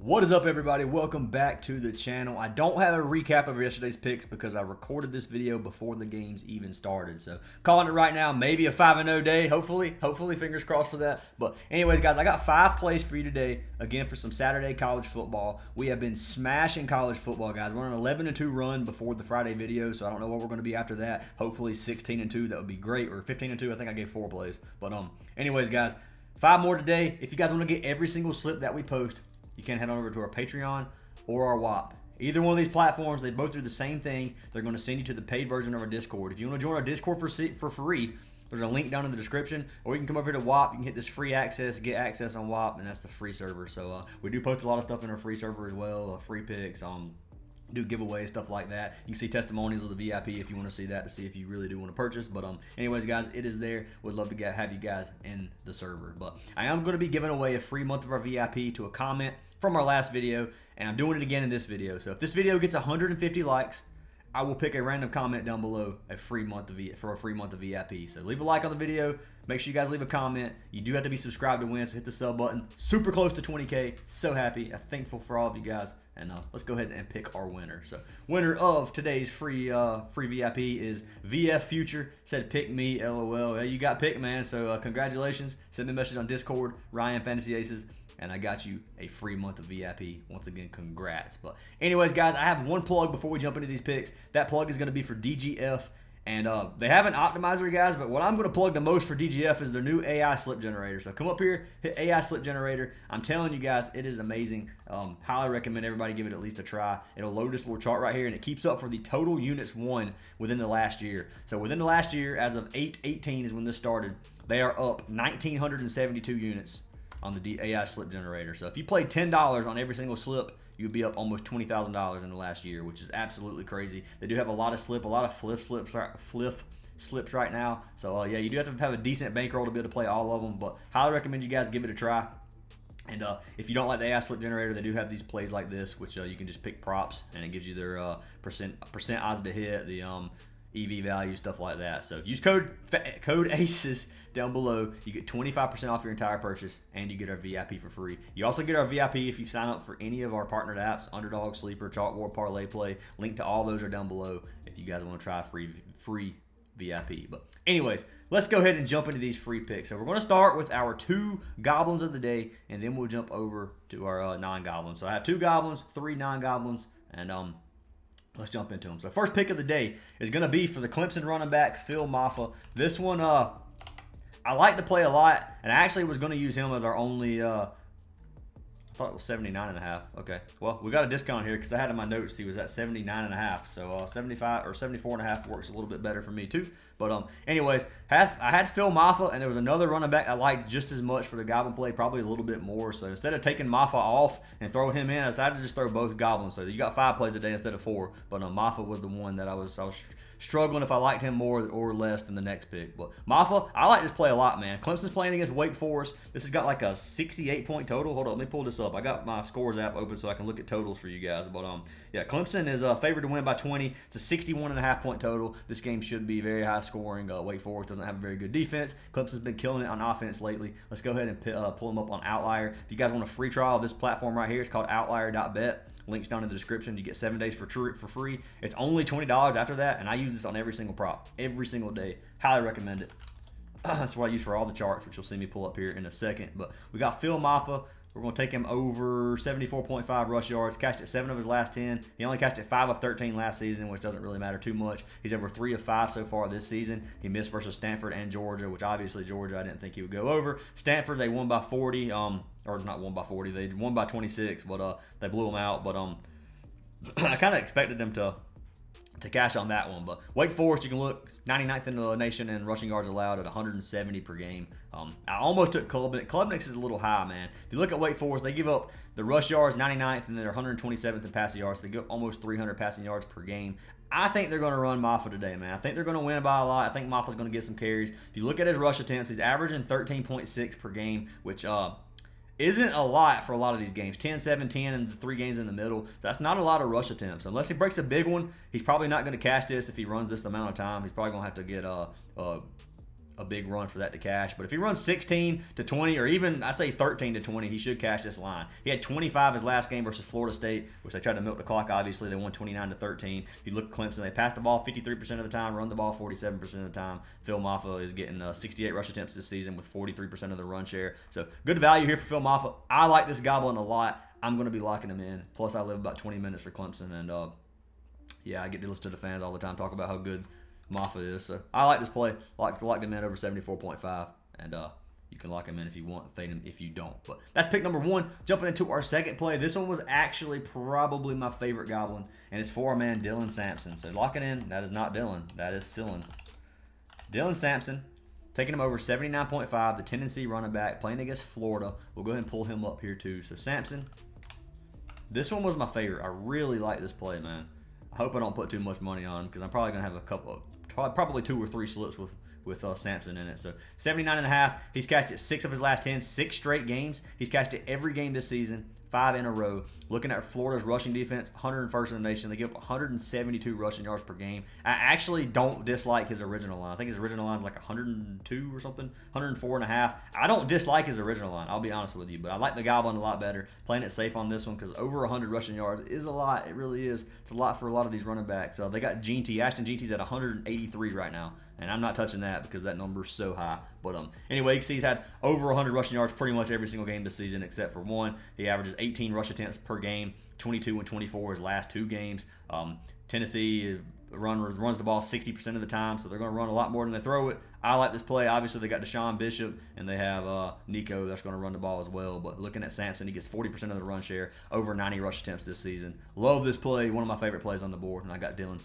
What is up, everybody? Welcome back to the channel. I don't have a recap of yesterday's picks because I recorded this video before the games even started. So calling it right now, maybe a 5-0 day. Hopefully, fingers crossed for that. But anyways, guys, I got 5 plays for you today. Again, for some Saturday college football. We have been smashing college football, guys. We're on an 11-2 run before the Friday video, so I don't know what we're going to be after that. Hopefully 16-2. That would be great. Or 15-2. I think I gave 4 plays. But anyways, guys, 5 more today. If you guys want to get every single slip that we post, you can head on over to our Patreon or our WAP. Either one of these platforms, they both do the same thing. They're going to send you to the paid version of our Discord. If you want to join our Discord for free, there's a link down in the description. Or you can come over to WAP. You can hit this free access, get access on WAP, and that's the free server. So we do post a lot of stuff in our free server as well, free picks, do giveaways, stuff like that. You can see testimonials of the VIP if you want to see that, to see if you really do want to purchase. But anyways, guys, it is there. Would love to have you guys in the server. But I am going to be giving away a free month of our VIP to a comment from our last video, and I'm doing it again in this video. So if this video gets 150 likes, I will pick a random comment down below for a free month of VIP. So leave a like on the video. Make sure you guys leave a comment. You do have to be subscribed to win, so hit the sub button. Super close to 20K. So happy. I'm thankful for all of you guys. And let's go ahead and pick our winner. So winner of today's free VIP is VF Future. Said pick me, LOL. Yeah, you got picked, man. So congratulations. Send me a message on Discord, Ryan Fantasy Aces. And I got you a free month of VIP. Once again, congrats. But anyways, guys, I have one plug before we jump into these picks. That plug is going to be for DGF. And they have an optimizer, guys, but what I'm going to plug the most for DGF is their new AI slip generator. So come up here, hit AI slip generator. I'm telling you guys, it is amazing. Highly recommend everybody give it at least a try. It'll load this little chart right here, and it keeps up for the total units won within the last year. So within the last year, as of 8/18 is when this started, they are up 1,972 units on the AI slip generator. So if you played $10 on every single slip, you'd be up almost $20,000 in the last year, which is absolutely crazy. They do have a lot of flip slips right now. So yeah, you do have to have a decent bankroll to be able to play all of them, but highly recommend you guys give it a try. And if you don't like the AI slip generator, they do have these plays like this, which you can just pick props, and it gives you their percent odds to hit, the EV value, stuff like that. So use code ACES down below. You get 25% off your entire purchase, and you get our VIP for free. You also get our VIP if you sign up for any of our partnered apps: Underdog, Sleeper, Chalkboard, Parlay, Play. Link to all those are down below if you guys want to try free VIP. But anyways, let's go ahead and jump into these free picks. So we're going to start with our 2 goblins of the day, and then we'll jump over to our non-goblins. So I have 2 goblins, 3 non-goblins, and let's jump into them. So first pick of the day is going to be for the Clemson running back, Phil Mafa. This one, I like to play a lot, and I actually was going to use him as our only, I thought it was 79.5. Okay, well, we got a discount here because I had in my notes he was at 79.5. So 75 or 74.5 works a little bit better for me too. But anyways, I had Phil Mafa, and there was another running back I liked just as much for the goblin play, probably a little bit more. So instead of taking Mafa off and throwing him in, I decided to just throw both goblins. So you got 5 plays a day instead of 4. But Mafa was the one that I was struggling if I liked him more or less than the next pick. But Mafa, I like this play a lot, man. Clemson's playing against Wake Forest. This has got like a 68-point total. Hold on, let me pull this up. I got my scores app open so I can look at totals for you guys. But yeah, Clemson is favored to win by 20. It's a 61.5-point total. This game should be very high scoring. Wake Forest doesn't have a very good defense. Clemson's been killing it on offense lately. Let's go ahead and pull them up on OUTLIER. If you guys want a free trial of this platform right here, it's called outlier.bet. Links down in the description. You get 7 days for free. It's only $20 after that, and I use this on every single prop, every single day. Highly recommend it. That's what I use for all the charts, which you'll see me pull up here in a second. But we got Phil Mafa. We're going to take him over 74.5 rush yards. Cashed at 7 of his last 10. He only cashed at 5 of 13 last season, which doesn't really matter too much. He's over 3 of 5 so far this season. He missed versus Stanford and Georgia, which obviously Georgia I didn't think he would go over. Stanford, they won by 40. Or not won by 40. They won by 26, but they blew them out. But I kind of expected them to cash on that one. But Wake Forest, you can look, 99th in the nation in rushing yards allowed at 170 per game. I almost took Klubnik. Klubnik's is a little high, man. If you look at Wake Forest, they give up the rush yards 99th, and they're 127th in passing yards. So they give up almost 300 passing yards per game. I think they're going to run Mafa today, man. I think they're going to win by a lot. I think Mafa's going to get some carries. If you look at his rush attempts, he's averaging 13.6 per game, which isn't a lot for a lot of these games. 10, 7, 10, and the 3 games in the middle. So that's not a lot of rush attempts. Unless he breaks a big one, he's probably not going to cash this if he runs this amount of time. He's probably going to have to get a big run for that to cash. But if he runs 16 to 20, or even I say 13 to 20, he should cash this line. He had 25 his last game versus Florida State, which they tried to milk the clock. Obviously, they won 29 to 13. If you look at Clemson, they passed the ball 53% of the time, run the ball 47% of the time. Phil Mafa is getting 68 rush attempts this season with 43% of the run share. So good value here for Phil Mafa. I like this goblin a lot. I'm going to be locking him in. Plus, I live about 20 minutes for Clemson, and yeah, I get to listen to the fans all the time talk about how good Mafa is. So I like this play. Lock him in over 74.5, and you can lock him in if you want, fade him if you don't. But that's pick number 1. Jumping into our second play. This one was actually probably my favorite goblin, and it's for our man Dylan Samson. So locking in. That is not Dylan. That is Sillin. Dylan Samson. Taking him over 79.5, the Tennessee running back, playing against Florida. We'll go ahead and pull him up here too. So Samson. This one was my favorite. I really like this play, man. I hope I don't put too much money on him because I'm probably going to have a couple of, probably 2 or 3 slips with Samson in it. So 79.5. He's cashed it 6 of his last 10, 6 straight games. He's cashed it every game this season, 5 in a row. Looking at Florida's rushing defense, 101st in the nation. They give up 172 rushing yards per game. I actually don't dislike his original line. I think his original line is like 102 or something, 104.5. I don't dislike his original line, I'll be honest with you, but I like the Goblin a lot better. Playing it safe on this one because over 100 rushing yards is a lot. It really is. It's a lot for a lot of these running backs. They got Ashton Jeanty's at 183 right now. And I'm not touching that because that number is so high. But anyway, you can see he's had over 100 rushing yards pretty much every single game this season except for one. He averages 18 rush attempts per game, 22 and 24 his last 2 games. Tennessee runs the ball 60% of the time, so they're going to run a lot more than they throw it. I like this play. Obviously, they got Deshaun Bishop, and they have Nico that's going to run the ball as well. But looking at Samson, he gets 40% of the run share, over 90 rush attempts this season. Love this play. One of my favorite plays on the board, and I got Dylan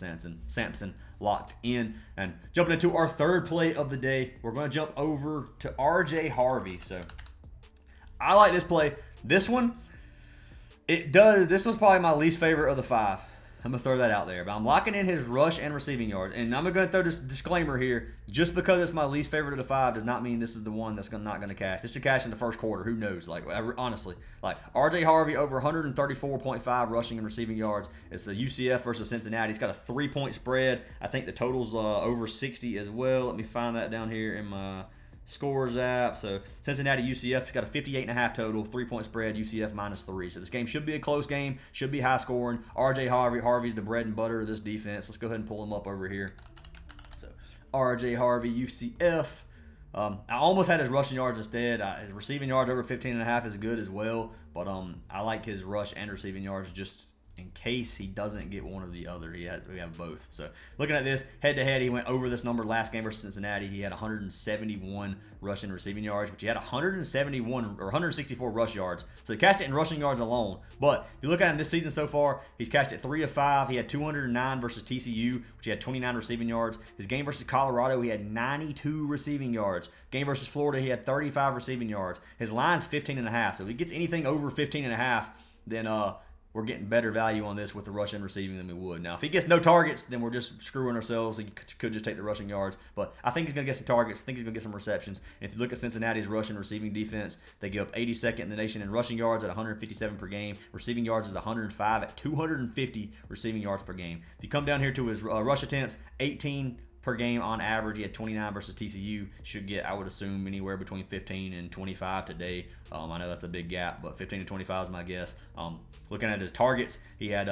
Samson locked in. And jumping into our third play of the day, we're going to jump over to RJ Harvey. So I like this play. This one, this was probably my least favorite of the 5. I'm going to throw that out there. But I'm locking in his rush and receiving yards. And I'm going to throw this disclaimer here. Just because it's my least favorite of the 5 does not mean this is the one that's not going to cash. This should cash in the first quarter. Who knows? Like, honestly. Like, RJ Harvey over 134.5 rushing and receiving yards. It's the UCF versus Cincinnati. He's got a 3-point spread. I think the total's over 60 as well. Let me find that down here in my scores app. So Cincinnati UCF's got a 58.5 total, 3-point spread, UCF -3. So this game should be a close game, should be high scoring. RJ Harvey's the bread and butter of this defense. Let's go ahead and pull him up over here. So RJ Harvey, UCF. I almost had his rushing yards instead. His receiving yards over 15.5 is good as well, but I like his rush and receiving yards just in case he doesn't get one or the other. We have both. So looking at this, head-to-head, he went over this number last game versus Cincinnati. He had 171 rushing receiving yards, which he had 171 or 164 rush yards. So he cashed it in rushing yards alone. But if you look at him this season so far, he's cashed it 3 of 5. He had 209 versus TCU, which he had 29 receiving yards. His game versus Colorado, he had 92 receiving yards. Game versus Florida, he had 35 receiving yards. His line's 15.5. So if he gets anything over 15.5, then we're getting better value on this with the rush and receiving than we would. Now, if he gets no targets, then we're just screwing ourselves. He could just take the rushing yards. But I think he's going to get some targets. I think he's going to get some receptions. And if you look at Cincinnati's rush and receiving defense, they give up 82nd in the nation in rushing yards at 157 per game. Receiving yards is 105 at 250 receiving yards per game. If you come down here to his rush attempts, 18 per game on average. He had 29 versus TCU. Should get, I would assume, anywhere between 15 and 25 today. I know that's a big gap, but 15 to 25 is my guess. Looking at his targets, he had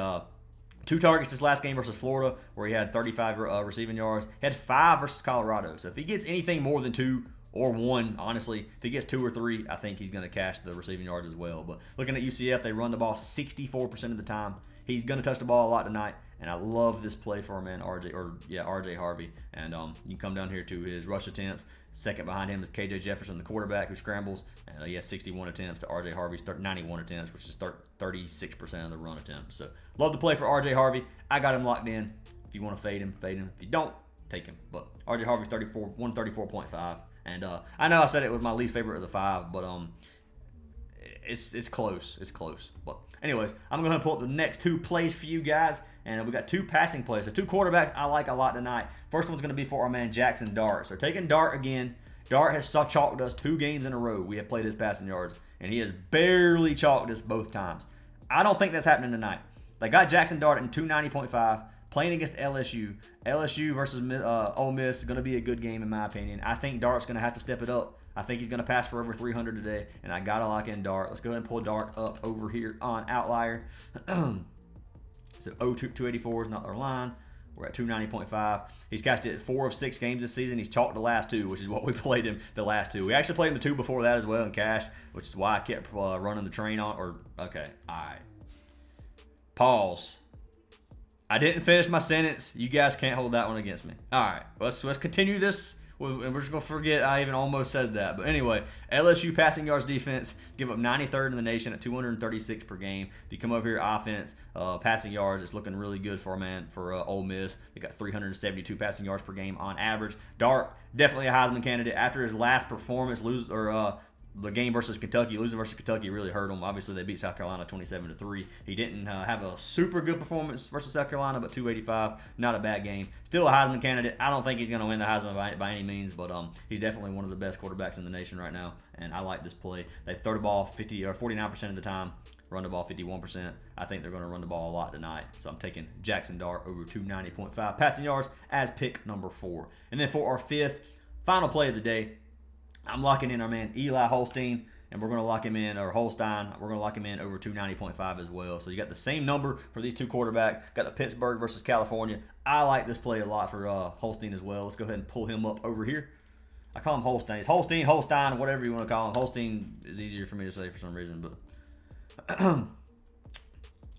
2 targets this last game versus Florida, where he had 35 receiving yards. He had 5 versus Colorado. So if he gets anything more than 2 or 1, honestly, if he gets 2 or 3, I think he's going to cash the receiving yards as well. But looking at UCF, they run the ball 64% of the time. He's going to touch the ball a lot tonight, and I love this play for him, man, RJ Harvey. And you come down here to his rush attempts. Second behind him is KJ Jefferson, the quarterback, who scrambles. And he has 61 attempts to RJ Harvey's 91 attempts, which is 36% of the run attempts. So love the play for RJ Harvey. I got him locked in. If you want to fade him, fade him. If you don't, take him. But RJ Harvey's 134.5. And I know I said it was my least favorite of the 5, but it's close. It's close. But anyways, I'm going to pull up the next 2 plays for you guys. And we got 2 passing plays. So 2 quarterbacks I like a lot tonight. First one's going to be for our man Jackson Dart. So taking Dart again. Dart has chalked us 2 games in a row. We have played his passing yards. And he has barely chalked us both times. I don't think that's happening tonight. They got Jackson Dart in 290.5. playing against LSU. LSU versus Ole Miss is going to be a good game in my opinion. I think Dart's going to have to step it up. I think he's going to pass for over 300 today, and I got to lock in Dart. Let's go ahead and pull Dart up over here on Outlier. So 284 is not our line. We're at 290.5. He's cashed it 4 of 6 games this season. He's chalked the last 2, which is what we played him the last 2. We actually played him the 2 before that as well and cashed, which is why I kept running the train on. Okay, all right. Pause. I didn't finish my sentence. You guys can't hold that one against me. All right, let's continue this. And we're just going to forget I even almost said that. But anyway, LSU passing yards defense, give up 93rd in the nation at 236 per game. If you come over here, offense, passing yards, it's looking really good for Ole Miss. They got 372 passing yards per game on average. Dart, definitely a Heisman candidate. After his last performance, the game versus Kentucky, losing versus Kentucky really hurt him. Obviously, they beat South Carolina 27-3. He didn't have a super good performance versus South Carolina, but 285, not a bad game. Still a Heisman candidate. I don't think he's going to win the Heisman by any means, but he's definitely one of the best quarterbacks in the nation right now, and I like this play. They throw the ball 49% of the time, run the ball 51%. I think they're going to run the ball a lot tonight, so I'm taking Jackson Dart over 290.5 passing yards as pick number 4. And then for our 5th, final play of the day, I'm locking in our man Eli Holstein, and we're going to lock him in, or Holstein, we're going to lock him in over 290.5 as well. So you got the same number for these 2 quarterbacks. Got the Pittsburgh versus California. I like this play a lot for Holstein as well. Let's go ahead and pull him up over here. I call him Holstein. It's Holstein, Holstein, whatever you want to call him. Holstein is easier for me to say for some reason, but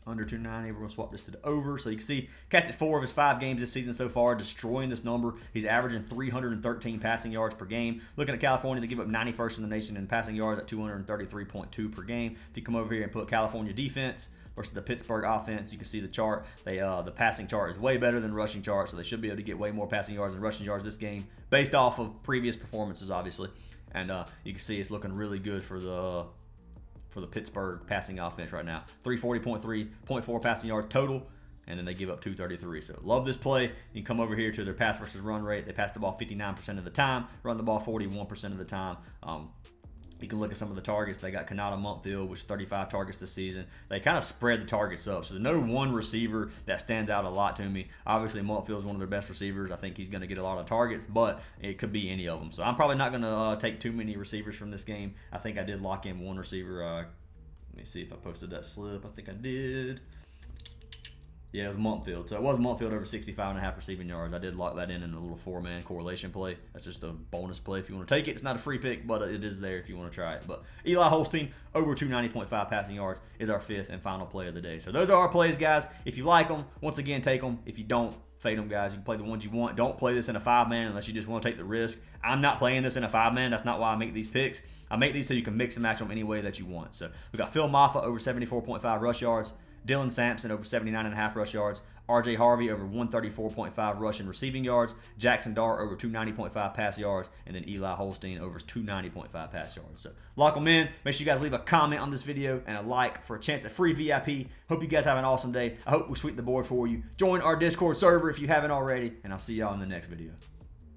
under 290, we're going to swap this to the over. So you can see, catched it 4 of his 5 games this season so far, destroying this number. He's averaging 313 passing yards per game. Looking at California, they give up 91st in the nation in passing yards at 233.2 per game. If you come over here and put California defense versus the Pittsburgh offense, you can see the chart. The passing chart is way better than the rushing chart, so they should be able to get way more passing yards than rushing yards this game, based off of previous performances, obviously. And you can see it's looking really good for the Pittsburgh passing offense right now. 340.4 passing yards total, and then they give up 233. So love this play. You can come over here to their pass versus run rate. They pass the ball 59% of the time, run the ball 41% of the time. You can look at some of the targets. They got Kanata Montfield, which is 35 targets this season. They kind of spread the targets up. So there's no one receiver that stands out a lot to me. Obviously, Montfield is one of their best receivers. I think he's going to get a lot of targets, but it could be any of them. So I'm probably not going to take too many receivers from this game. I think I did lock in one receiver. Let me see if I posted that slip. I think I did. Yeah, it was Montfield. So it was Montfield over 65.5 receiving yards. I did lock that in a little 4-man correlation play. That's just a bonus play if you want to take it. It's not a free pick, but it is there if you want to try it. But Eli Holstein over 290.5 passing yards is our 5th and final play of the day. So those are our plays, guys. If you like them, once again, take them. If you don't, fade them, guys. You can play the ones you want. Don't play this in a 5-man unless you just want to take the risk. I'm not playing this in a 5-man. That's not why I make these picks. I make these so you can mix and match them any way that you want. So we got Phil Mafa over 74.5 rush yards. Dylan Samson over 79.5 rush yards. RJ Harvey over 134.5 rush and receiving yards. Jackson Dart over 290.5 pass yards. And then Eli Holstein over 290.5 pass yards. So lock them in. Make sure you guys leave a comment on this video and a like for a chance at free VIP. Hope you guys have an awesome day. I hope we sweep the board for you. Join our Discord server if you haven't already. And I'll see y'all in the next video.